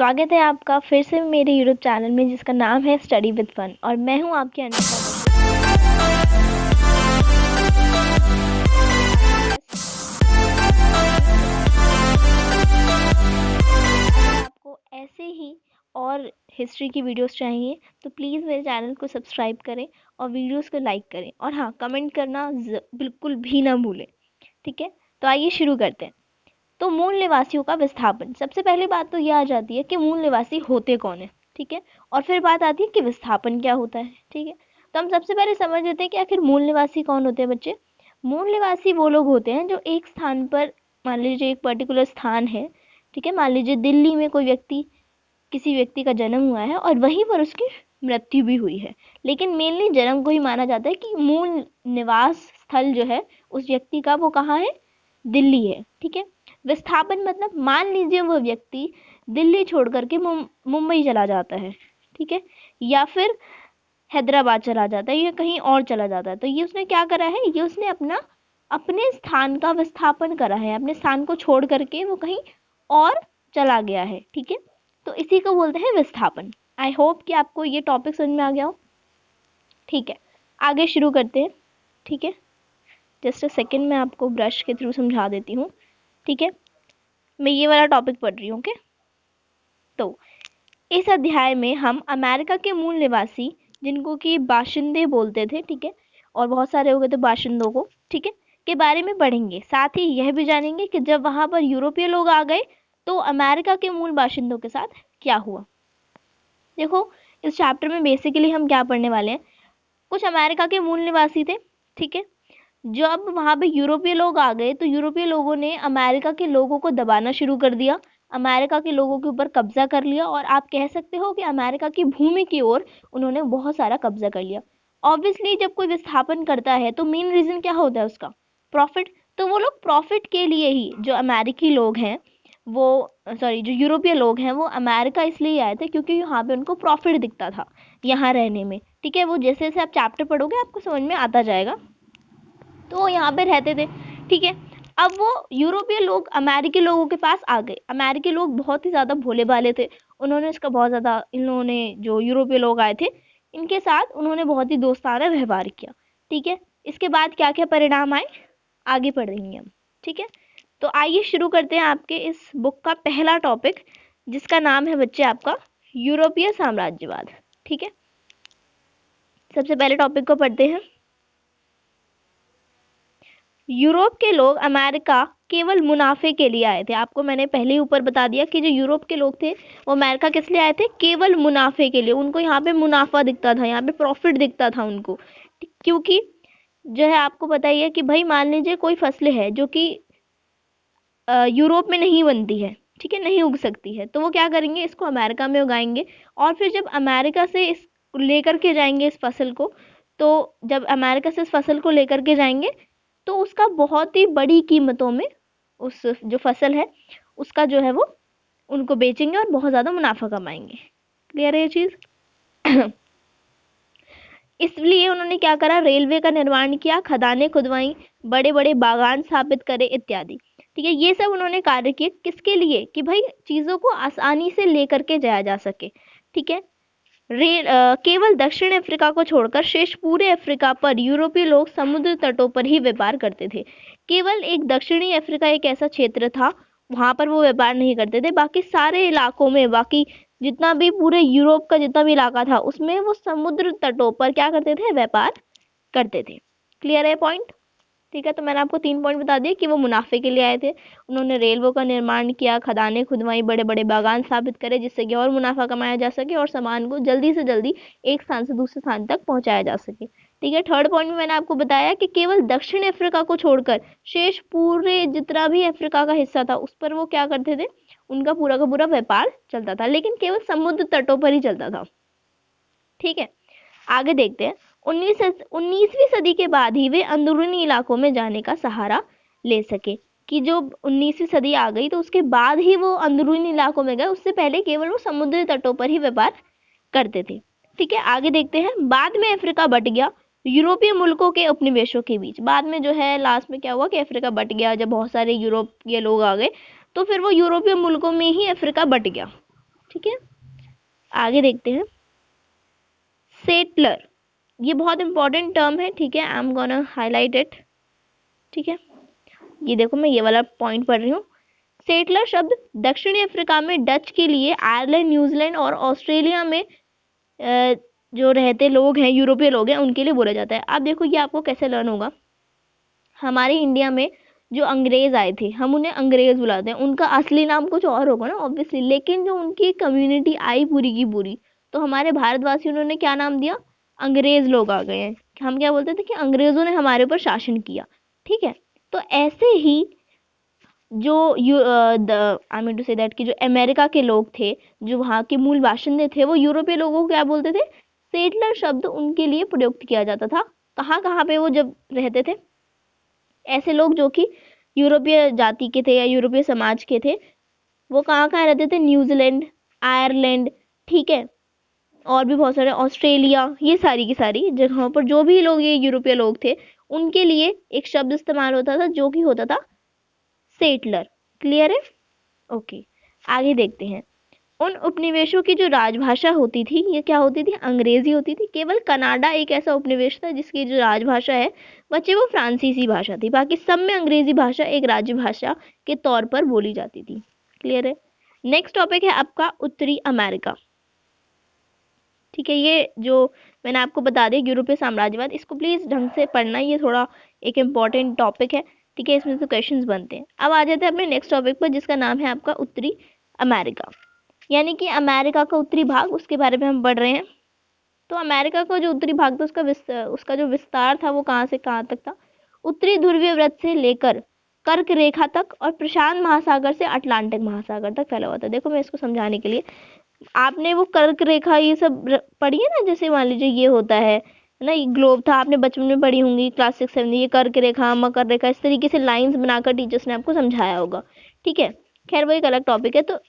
स्वागत है आपका फिर से मेरे यूट्यूब चैनल में जिसका नाम है स्टडी विद फन और मैं हूं आपकी अनिका। आपको ऐसे ही और हिस्ट्री की वीडियोस चाहिए तो प्लीज़ मेरे चैनल को सब्सक्राइब करें और वीडियोस को लाइक करें और हाँ, कमेंट करना बिल्कुल भी ना भूलें। ठीक है, तो आइए शुरू करते हैं। तो मूल निवासियों का विस्थापन, सबसे पहली बात तो यह आ जाती है कि मूल निवासी होते कौन है। ठीक है, और फिर बात आती है कि विस्थापन क्या होता है। ठीक है, तो हम सबसे पहले समझ लेते हैं कि आखिर मूल निवासी कौन होते हैं बच्चे। मूल निवासी वो लोग होते हैं जो एक स्थान पर, मान लीजिए एक पर्टिकुलर स्थान है। ठीक है, मान लीजिए दिल्ली में किसी व्यक्ति का जन्म हुआ है और वहीं पर उसकी मृत्यु भी हुई है, लेकिन मेनली जन्म को ही माना जाता है कि मूल निवास स्थल जो है उस व्यक्ति का वो कहाँ है, दिल्ली है। ठीक है, विस्थापन मतलब मान लीजिए वह व्यक्ति दिल्ली छोड़ करके मुंबई चला जाता है। ठीक है, या फिर हैदराबाद चला जाता है या कहीं और चला जाता है, तो ये उसने क्या करा है, ये उसने अपने स्थान का विस्थापन करा है, अपने स्थान को छोड़ करके वो कहीं और चला गया है। ठीक है, तो इसी को बोलते हैं विस्थापन। आई होप कि आपको ये टॉपिक समझ में आ गया हो। ठीक है, आगे शुरू करते हैं। ठीक है, जस्ट अ सेकेंड मैं आपको ब्रश के थ्रू समझा देती हूँ। ठीक है, मैं ये वाला टॉपिक पढ़ रही हूँ। ओके, तो इस अध्याय में हम अमेरिका के मूल निवासी, जिनको कि बाशिंदे बोलते थे, ठीक है, और बहुत सारे हो गए थे बाशिंदों को, ठीक है, के बारे में पढ़ेंगे। साथ ही यह भी जानेंगे कि जब वहां पर यूरोपीय लोग आ गए तो अमेरिका के मूल बाशिंदों के साथ क्या हुआ। देखो, इस चैप्टर में बेसिकली हम क्या पढ़ने वाले हैं, कुछ अमेरिका के मूल निवासी थे। ठीक है, जब वहां पे यूरोपीय लोग आ गए तो यूरोपीय लोगों ने अमेरिका के लोगों को दबाना शुरू कर दिया, अमेरिका के लोगों के ऊपर कब्जा कर लिया, और आप कह सकते हो कि अमेरिका की भूमि की ओर उन्होंने बहुत सारा कब्जा कर लिया। ऑब्वियसली जब कोई विस्थापन करता है तो मेन रीजन क्या होता है उसका, प्रॉफिट। तो वो लोग प्रॉफिट के लिए ही, जो अमेरिकी लोग हैं वो, सॉरी, जो यूरोपीय लोग हैं वो अमेरिका इसलिए आए थे क्योंकि यहाँ पे उनको प्रॉफिट दिखता था यहाँ रहने में। ठीक है, वो जैसे जैसे आप चैप्टर पढ़ोगे आपको समझ में आता जाएगा। तो वो यहाँ पे रहते थे। ठीक है, अब वो यूरोपीय लोग अमेरिकी लोगों के पास आ गए। अमेरिकी लोग बहुत ही ज़्यादा भोले भाले थे, उन्होंने इसका बहुत ज़्यादा, इन्होंने जो यूरोपीय लोग आए थे इनके साथ उन्होंने बहुत ही दोस्ताना व्यवहार किया। ठीक है, इसके बाद क्या क्या परिणाम आए आगे पढ़ेंगे हम। ठीक है, तो आइए शुरू करते हैं आपके इस बुक का पहला टॉपिक, जिसका नाम है बच्चे आपका यूरोपीय साम्राज्यवाद। ठीक है, सबसे पहले टॉपिक को पढ़ते हैं। यूरोप के लोग अमेरिका केवल मुनाफे के लिए आए थे। आपको मैंने पहले ही ऊपर बता दिया कि जो यूरोप के लोग थे वो अमेरिका किस लिए आए थे, केवल मुनाफे के लिए। उनको यहाँ पे मुनाफा दिखता था, यहाँ पे प्रॉफिट दिखता था उनको, क्योंकि जो है आपको पता ही है कि भाई मान लीजिए कोई फसलें है जो कि यूरोप में नहीं बनती है, ठीक है, नहीं उग सकती है, तो वो क्या करेंगे, इसको अमेरिका में उगाएंगे, और फिर जब अमेरिका से इस लेकर के जाएंगे इस फसल को, तो जब अमेरिका से इस फसल को लेकर के जाएंगे तो उसका बहुत ही बड़ी कीमतों में उस जो फसल है उसका जो है वो उनको बेचेंगे और बहुत ज़्यादा मुनाफा कमाएंगे। क्लियर है ये चीज़? इसलिए उन्होंने क्या करा, रेलवे का निर्माण किया, खदानें खुदवाई, बड़े बड़े बागान स्थापित करे इत्यादि। ठीक है, ये सब उन्होंने कार्य किए, किसके लिए, कि भाई चीज़ों को आसानी से लेकर के जाया जा सके। ठीक है, केवल दक्षिण अफ्रीका को छोड़कर शेष पूरे अफ्रीका पर यूरोपीय लोग समुद्र तटों पर ही व्यापार करते थे। केवल एक दक्षिणी अफ्रीका एक ऐसा क्षेत्र था वहां पर वो व्यापार नहीं करते थे, बाकी सारे इलाकों में, बाकी जितना भी पूरे यूरोप का जितना भी इलाका था उसमें वो समुद्र तटों पर क्या करते थे, व्यापार करते थे। क्लियर है पॉइंट? ठीक है, तो मैंने आपको 3 पॉइंट बता दिए कि वो मुनाफे के लिए आए थे। उन्होंने रेलवे का निर्माण किया, खदानें खुदवाई, बड़े बड़े बागान स्थापित करे जिससे कि और मुनाफा कमाया जा सके और सामान को जल्दी से जल्दी एक स्थान से दूसरे स्थान तक पहुंचाया जा सके। ठीक है, थर्ड पॉइंट में मैंने आपको बताया कि केवल दक्षिण अफ्रीका को छोड़कर शेष पूरे जितना भी अफ्रीका का हिस्सा था उस पर वो क्या करते थे, उनका पूरा का पूरा व्यापार चलता था, लेकिन केवल समुद्र तटों पर ही चलता था। ठीक है, आगे देखते हैं। 19वीं सदी के बाद ही वे अंदरूनी इलाकों में जाने का सहारा ले सके, कि जो 19वीं सदी आ गई तो उसके बाद ही वो अंदरूनी इलाकों में गए, उससे पहले केवल वो समुद्री तटों पर ही व्यापार करते थे। ठीक है, आगे देखते हैं। बाद में अफ्रीका बट गया यूरोपीय मुल्कों के उपनिवेशों के बीच। बाद में जो है लास्ट में क्या हुआ कि अफ्रीका बट गया, जब बहुत सारे यूरोप के लोग आ गए तो फिर वो यूरोपीय मुल्कों में ही अफ्रीका बट गया। ठीक है, आगे देखते हैं। सेटलर, ये बहुत इंपॉर्टेंट टर्म है, ठीक है, I am gonna highlight it. ठीक है, ये देखो मैं ये वाला पॉइंट पढ़ रही हूँ। सेटलर शब्द दक्षिणी अफ्रीका में डच के लिए, आयरलैंड, न्यूजीलैंड और ऑस्ट्रेलिया में जो रहते लोग हैं, यूरोपीय लोग हैं, उनके लिए बोला जाता है। अब देखो ये आपको कैसे लर्न होगा। हमारे इंडिया में जो अंग्रेज आए थे, हम उन्हें अंग्रेज बुलाते हैं, उनका असली नाम कुछ और होगा ना ऑब्वियसली, लेकिन जो उनकी कम्युनिटी आई पूरी की पूरी, तो हमारे भारतवासियों ने क्या नाम दिया, अंग्रेज लोग आ गए हैं। हम क्या बोलते थे कि अंग्रेजों ने हमारे ऊपर शासन किया। ठीक है, तो ऐसे ही जो I mean to say that कि जो अमेरिका के लोग थे, जो वहाँ के मूल बाशिंदे थे, वो यूरोपीय लोगों को क्या बोलते थे, सेटलर शब्द उनके लिए प्रयुक्त किया जाता था। कहाँ कहाँ पे वो जब रहते थे, ऐसे लोग जो कि यूरोपीय जाति के थे या यूरोपीय समाज के थे, वो कहाँ कहाँ रहते थे, न्यूजीलैंड, आयरलैंड, ठीक है, और भी बहुत सारे, ऑस्ट्रेलिया, ये सारी की सारी जगहों पर जो भी लोग, ये यूरोपीय लोग थे, उनके लिए एक शब्द इस्तेमाल होता था जो कि होता था सेटलर। क्लियर है? ओके, आगे देखते हैं। उन उपनिवेशों की जो राजभाषा होती थी, ये क्या होती थी, अंग्रेजी होती थी। केवल कनाडा एक ऐसा उपनिवेश था जिसकी जो राजभाषा है बच्चे वो फ्रांसीसी भाषा थी, बाकी सब में अंग्रेजी भाषा एक राज्य भाषा के तौर पर बोली जाती थी। क्लियर है? नेक्स्ट टॉपिक है आपका उत्तरी अमेरिका। ठीक है, ये जो मैंने आपको बता दिया यूरोपीय साम्राज्यवाद, इसको प्लीज ढंग से पढ़ना, ये थोड़ा एक इम्पॉर्टेंट टॉपिक है। ठीक है, इसमें से क्वेश्चंस बनते हैं। अब आ जाते हैं अपने नेक्स्ट टॉपिक पर, जिसका नाम है आपका उत्तरी अमेरिका, यानी कि अमेरिका का उत्तरी भाग, उसके बारे में हम पढ़ रहे हैं। तो अमेरिका का जो उत्तरी भाग था, उसका जो विस्तार था वो कहाँ से कहाँ तक था, उत्तरी ध्रुवीय वृत्त से लेकर कर्क रेखा तक और प्रशांत महासागर से अटलांटिक महासागर तक फैला हुआ था। देखो मैं इसको समझाने के लिए, आपने वो कर्क रेखा ये सब पढ़ी है ना, जैसे मान लीजिए ये होता है ना, ये ग्लोब था, आपने बचपन में पढ़ी होंगी क्लास 6 7, ये कर्क रेखा, मकर रेखा, इस तरीके से लाइंस बनाकर टीचर्स ने आपको समझाया होगा। ठीक है, खैर वो एक अलग टॉपिक है। तो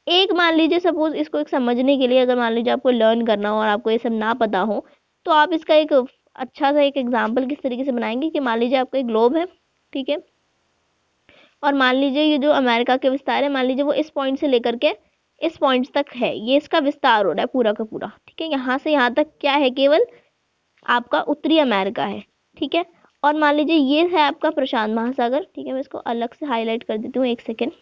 एक मान लीजिए सपोज इसको एक समझने के लिए, अगर मान लीजिए आपको लर्न करना हो और आपको ये सब ना पता हो, तो आप इसका एक अच्छा सा एक एग्जाम्पल किस तरीके से बनाएंगे कि मान लीजिए आपका एक ग्लोब है, ठीक है, और मान लीजिए ये जो अमेरिका के विस्तार है, मान लीजिए वो इस पॉइंट से लेकर के इस पॉइंट तक है, ये इसका विस्तार हो रहा है पूरा का पूरा। ठीक है, यहाँ से यहाँ तक क्या है, केवल आपका उत्तरी अमेरिका है। ठीक है, और मान लीजिए ये है आपका प्रशांत महासागर। ठीक है, मैं इसको अलग से हाईलाइट कर देती हूँ, एक सेकेंड।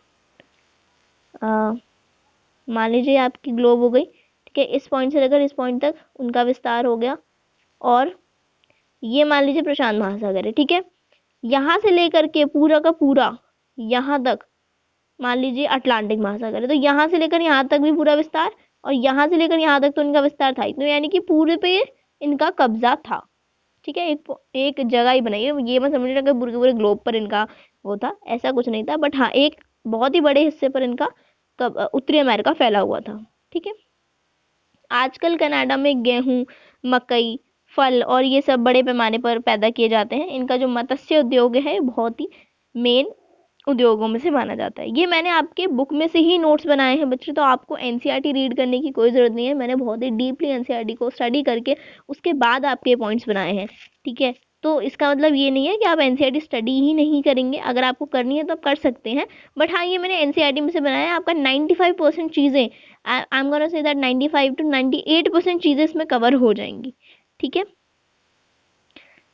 मान लीजिए आपकी ग्लोब हो गई। ठीक है, इस पॉइंट से लेकर इस पॉइंट तक उनका विस्तार हो गया, और ये मान लीजिए प्रशांत महासागर है। ठीक है, यहाँ से लेकर के पूरा का पूरा यहाँ तक मान लीजिए अटलांटिक महासागर है, तो यहाँ से लेकर यहाँ तक भी पूरा विस्तार, और यहाँ से लेकर यहाँ तक तो इनका विस्तार था ही, तो यानी कि पूरे पे इनका कब्जा था। ठीक है, एक जगह ही बनाई है, ये मत समझना कि पूरे के पूरे ग्लोब पर इनका वो था, ऐसा कुछ नहीं था, बट हाँ एक बहुत ही बड़े हिस्से पर इनका उत्तरी अमेरिका फैला हुआ था। ठीक है, आजकल कनाडा में गेहूं, मकई, फल और ये सब बड़े पैमाने पर पैदा किए जाते हैं। इनका जो मत्स्य उद्योग है बहुत ही मेन उद्योगों में से माना जाता है। ये मैंने आपके बुक में से ही नोट्स बनाए हैं बच्चों, तो आपको एनसीईआरटी रीड करने की कोई ज़रूरत नहीं है। मैंने बहुत ही डीपली एनसीईआरटी को स्टडी करके उसके बाद आपके पॉइंट्स बनाए हैं। ठीक है, तो इसका मतलब ये नहीं है कि आप एनसीईआरटी स्टडी ही नहीं करेंगे, अगर आपको करनी है तो आप कर सकते हैं, बट हाँ ये मैंने एनसीईआरटी में से बनाया है। आपका 95% चीज़ें, I am gonna say that 95 to 98% चीज़ें इसमें कवर हो जाएंगी। ठीक है,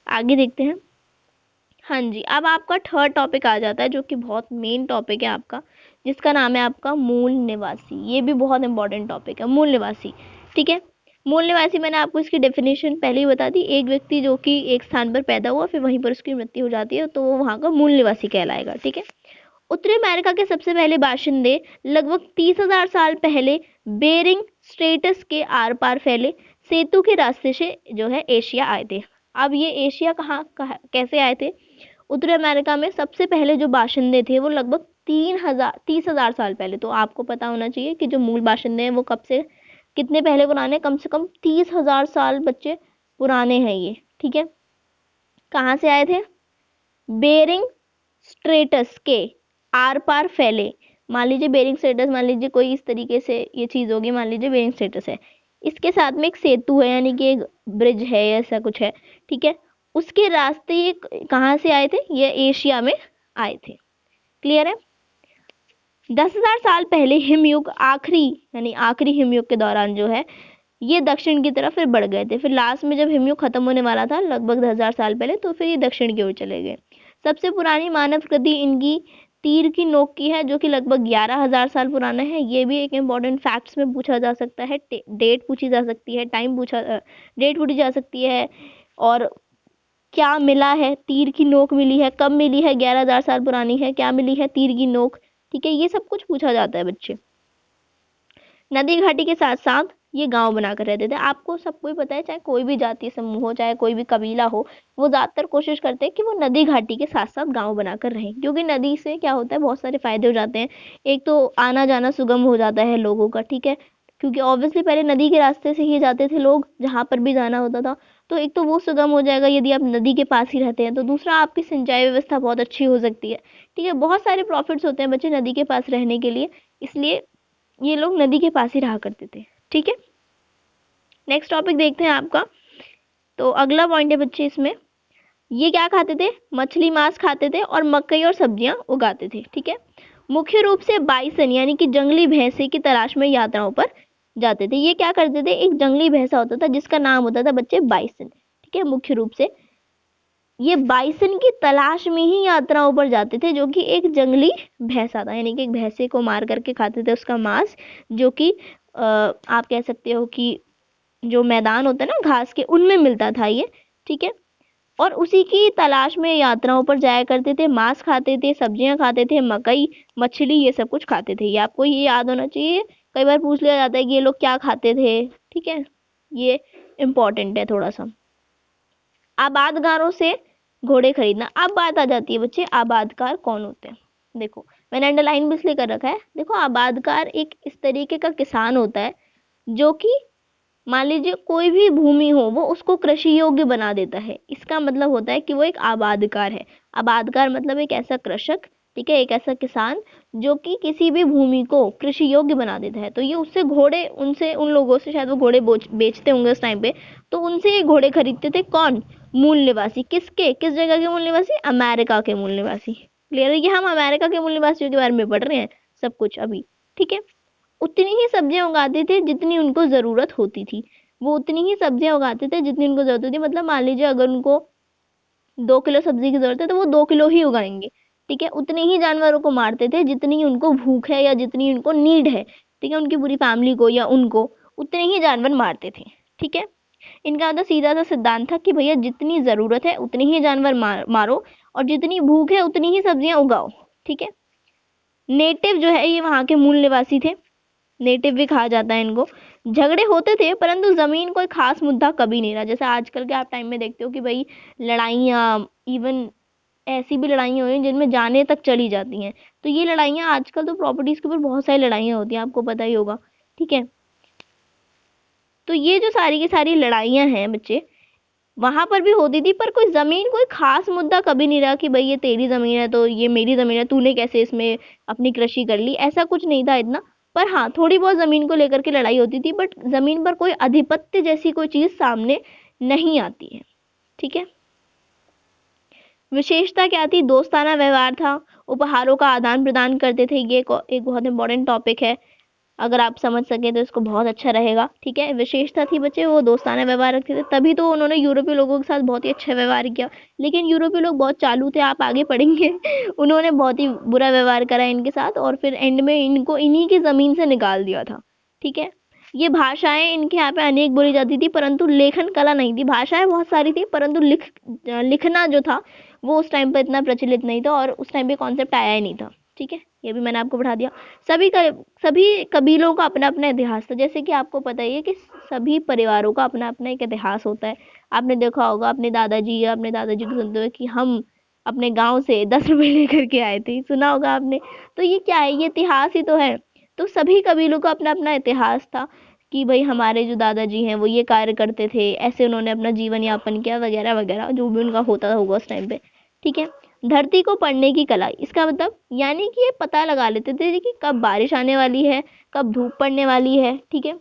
आगे देखते हैं। हाँ जी, अब आपका थर्ड टॉपिक आ जाता है जो कि बहुत मेन टॉपिक है आपका, जिसका नाम है आपका मूल निवासी। ये भी बहुत इंपॉर्टेंट टॉपिक है, मूल निवासी। ठीक है, मूल निवासी मैंने आपको इसकी डेफिनेशन पहले ही बता दी। एक व्यक्ति जो कि एक स्थान पर पैदा हुआ, फिर वहीं पर उसकी मृत्यु हो जाती है, तो वो वहाँ का मूल निवासी कहलाएगा। ठीक है, उत्तरी अमेरिका के सबसे पहले बाशिंदे लगभग 30,000 साल पहले बेरिंग स्ट्रेटस के आर पार फैले सेतु के रास्ते से जो है एशिया आए थे। अब ये एशिया कैसे आए थे? उत्तरी अमेरिका में सबसे पहले जो बाशिंदे थे वो लगभग 30,000 साल पहले, तो आपको पता होना चाहिए कि जो मूल बाशिंदे हैं वो कब से कितने पहले पुराने, कम से कम 30,000 साल बच्चे पुराने हैं ये। ठीक है, कहाँ से आए थे? बेरिंग स्ट्रेटस के आर पार फैले। मान लीजिए बेरिंग स्ट्रेटस, मान लीजिए कोई इस तरीके से ये चीज होगी, मान लीजिए बेरिंग स्ट्रेटस है, इसके साथ में एक सेतु है, यानी कि एक ब्रिज है, ऐसा कुछ है। ठीक है, उसके रास्ते ये कहाँ से आए थे? ये एशिया में आए थे। क्लियर है? 10,000 साल पहले हिमयुग आखिरी यानी आखिरी हिमयुग के दौरान जो है ये दक्षिण की तरफ फिर बढ़ गए थे। फिर लास्ट में जब हिमयुग खत्म होने वाला था लगभग 10,000 साल पहले, तो फिर ये दक्षिण की ओर चले गए। सबसे पुरानी मानव कृति इनकी तीर की नोक की है, जो कि लगभग 11,000 साल पुराना है। ये भी एक इम्पॉर्टेंट फैक्ट्स में पूछा जा सकता है। डेट पूछी जा सकती है, डेट पूछी जा सकती है, और क्या मिला है, तीर की नोक मिली है, कब मिली है, 11,000 साल पुरानी है, क्या मिली है तीर की नोक, ठीक है, ये सब कुछ पूछा जाता है बच्चे। नदी घाटी के साथ साथ ये गांव बनाकर रहते थे। आपको सबको ही पता है, चाहे कोई भी जातीय समूह हो, चाहे कोई भी कबीला हो, वो ज्यादातर कोशिश करते हैं कि वो नदी घाटी के साथ साथ गांव बनाकर रहें, क्योंकि नदी से क्या होता है, बहुत सारे फायदे हो जाते हैं। एक तो आना जाना सुगम हो जाता है लोगों का, ठीक है, क्योंकि ऑब्वियसली पहले नदी के रास्ते से ही जाते थे लोग जहाँ पर भी जाना होता था, तो एक तो वो सुगम हो जाएगा यदि आप नदी के पास ही रहते हैं। तो दूसरा, आपकी सिंचाई व्यवस्था बहुत अच्छी हो सकती है, ठीक है, बहुत सारे प्रॉफिट्स होते हैं बच्चे नदी के पास रहने के लिए, इसलिए ये लोग नदी के पास ही रहा करते थे, ठीक है। नेक्स्ट टॉपिक देखते हैं आपका। तो अगला पॉइंट है बच्चे इसमें, ये क्या खाते थे, मछली मांस खाते थे और मकई और सब्जियां उगाते थे, ठीक है। मुख्य रूप से बाइसन यानी कि जंगली भैंसे की तलाश में यात्राओं पर जाते थे। ये क्या करते थे, एक जंगली भैंसा होता था जिसका नाम होता था बच्चे बाइसन, ठीक है। मुख्य रूप से ये बाइसन की तलाश में ही यात्राओं पर जाते थे, जो कि एक जंगली भैंसा था, यानी कि एक भैंसे को मार करके खाते थे उसका मांस, जो कि आप कह सकते हो कि जो मैदान होता है ना घास के, उनमें मिलता था ये, ठीक है। और उसी की तलाश में यात्राओं पर जाया करते थे, मांस खाते थे, सब्जियां खाते थे, मकई, मछली, ये सब कुछ खाते थे। ये आपको ये याद होना चाहिए, कई बार पूछ लिया जाता है कि ये लोग क्या खाते थे, ठीक है, ये इम्पोर्टेंट है थोड़ा सा। आबादगारों से घोड़े खरीदना। अब बात आ जाती है बच्चे, आबादकार कौन होते हैं। देखो मैंने अंडरलाइन भी इसलिए कर रखा है, देखो आबादकार एक इस तरीके का किसान होता है जो कि मान लीजिए कोई भी भूमि हो वो उसको कृषि योग्य बना देता है, इसका मतलब होता है कि वो एक आबादकार है। आबादकार मतलब एक ऐसा कृषक, ठीक है, एक ऐसा किसान जो कि किसी भी भूमि को कृषि योग्य बना देता है। तो ये उससे घोड़े, उनसे, उन लोगों से शायद वो घोड़े बेचते होंगे उस टाइम पे, तो उनसे ये घोड़े खरीदते थे। कौन, मूल निवासी। किसके, किस जगह के मूल निवासी, अमेरिका के मूल निवासी। क्लियर है कि हम अमेरिका के मूल निवासियों के बारे में पढ़ रहे हैं सब कुछ अभी, ठीक है। उतनी ही सब्जियां उगाते थे जितनी उनको ज़रूरत होती थी, वो उतनी ही सब्जियां उगाते थे जितनी उनको ज़रूरत होती थी। मतलब मान लीजिए अगर उनको 2 किलो सब्जी की ज़रूरत है तो वो 2 किलो ही उगाएंगे, ठीक है। उतने ही जानवरों को मारते थे जितनी उनको भूख है या जितनी उनको नीड है, ठीक है, उनकी पूरी फैमिली को या उनको उतने ही जानवर मारते थे, ठीक है। इनका तो सीधा सा सिद्धांत था कि भैया जितनी ज़रूरत है उतनी ही जानवर मारो, और जितनी भूख है उतनी ही सब्जियां उगाओ, ठीक है। नेटिव जो है ये वहाँ के मूल निवासी थे, नेटिव भी कहा जाता है इनको। झगड़े होते थे परंतु जमीन कोई खास मुद्दा कभी नहीं रहा। जैसे आजकल के आप टाइम में देखते हो कि भाई लड़ाइयाँ, इवन ऐसी भी लड़ाइयाँ हुई जिनमें जाने तक चली जाती हैं। तो ये लड़ाइयाँ आजकल तो प्रॉपर्टीज के ऊपर बहुत सारी लड़ाइयाँ होती हैं, आपको पता ही होगा, ठीक है। तो ये जो सारी की सारी लड़ाइयाँ हैं बच्चे, वहां पर भी होती थी, पर कोई जमीन कोई खास मुद्दा कभी नहीं रहा कि भाई ये तेरी जमीन है तो ये मेरी जमीन है, तूने कैसे इसमें अपनी कृषि कर ली, ऐसा कुछ नहीं था इतना। पर हाँ, थोड़ी बहुत जमीन को लेकर के लड़ाई होती थी, बट जमीन पर कोई आधिपत्य जैसी कोई चीज सामने नहीं आती है, ठीक है। विशेषता क्या थी, दोस्ताना व्यवहार था, उपहारों का आदान प्रदान करते थे। ये एक बहुत इंपॉर्टेंट टॉपिक है, अगर आप समझ सके तो इसको बहुत अच्छा रहेगा, ठीक है। विशेषता थी बच्चे, वो दोस्ताना व्यवहार रखते थे, तभी तो उन्होंने यूरोपीय लोगों के साथ बहुत ही अच्छा व्यवहार किया। लेकिन यूरोपीय लोग बहुत चालू थे, आप आगे पढ़ेंगे उन्होंने बहुत ही बुरा व्यवहार करा इनके साथ, और फिर एंड में इनको इन्हीं की ज़मीन से निकाल दिया था, ठीक है। ये भाषाएं इनके यहाँ पे अनेक बोली जाती थी, परंतु लेखन कला नहीं थी। भाषाएं बहुत सारी थी परंतु लिखना जो था वो उस टाइम पर इतना प्रचलित नहीं था, और उस टाइम पे कॉन्सेप्ट आया ही नहीं था, ठीक है। ये भी मैंने आपको पढ़ा दिया। सभी कबीलों का अपना अपना इतिहास था। जैसे कि आपको पता ही है कि सभी परिवारों का अपना अपना एक इतिहास होता है। आपने देखा होगा अपने दादाजी या अपने दादाजी को सुनते हुए कि हम अपने गांव से 10 रुपए लेकर के आए थे, सुना होगा आपने। तो ये क्या है, ये इतिहास ही तो है। तो सभी कबीलों का अपना अपना इतिहास था कि भाई हमारे जो दादाजी हैं वो ये कार्य करते थे, ऐसे उन्होंने अपना जीवन यापन किया, वगैरह वगैरह, जो भी उनका होता होगा उस टाइम पे, ठीक है। धरती को पढ़ने की कला, इसका मतलब यानी कि ये पता लगा लेते थे कि कब बारिश आने वाली है, कब धूप पड़ने वाली है, ठीक है।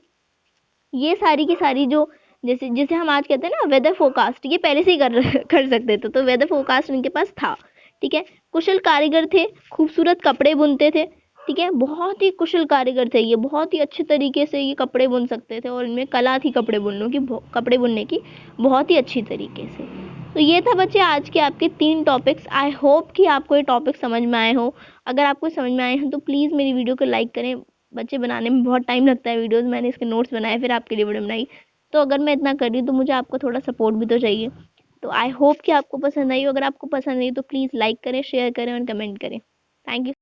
ये सारी की सारी जो, जैसे जिसे हम आज कहते हैं ना वेदर फोरकास्ट, ये पहले से ही कर सकते थे, तो वेदर फोरकास्ट इनके पास था, ठीक है। कुशल कारीगर थे, खूबसूरत कपड़े बुनते थे, ठीक है, बहुत ही कुशल कारीगर थे ये, बहुत ही अच्छे तरीके से ये कपड़े बुन सकते थे और इनमें कला थी कपड़े बुनने की बहुत ही अच्छी तरीके से। तो ये था बच्चे आज के आपके 3 टॉपिक्स। आई होप कि आपको ये टॉपिक समझ में आए हो। अगर आपको समझ में आए हैं तो प्लीज़ मेरी वीडियो को लाइक करें। बच्चे बनाने में बहुत टाइम लगता है वीडियोस, मैंने इसके नोट्स बनाए फिर आपके लिए वीडियो बनाई। तो अगर मैं इतना कर रही हूँ तो मुझे आपका थोड़ा सपोर्ट भी तो चाहिए। तो आई होप कि आपको पसंद आई हो। अगर आपको पसंद आई तो प्लीज़ लाइक करें, शेयर करें और कमेंट करें। Thank you.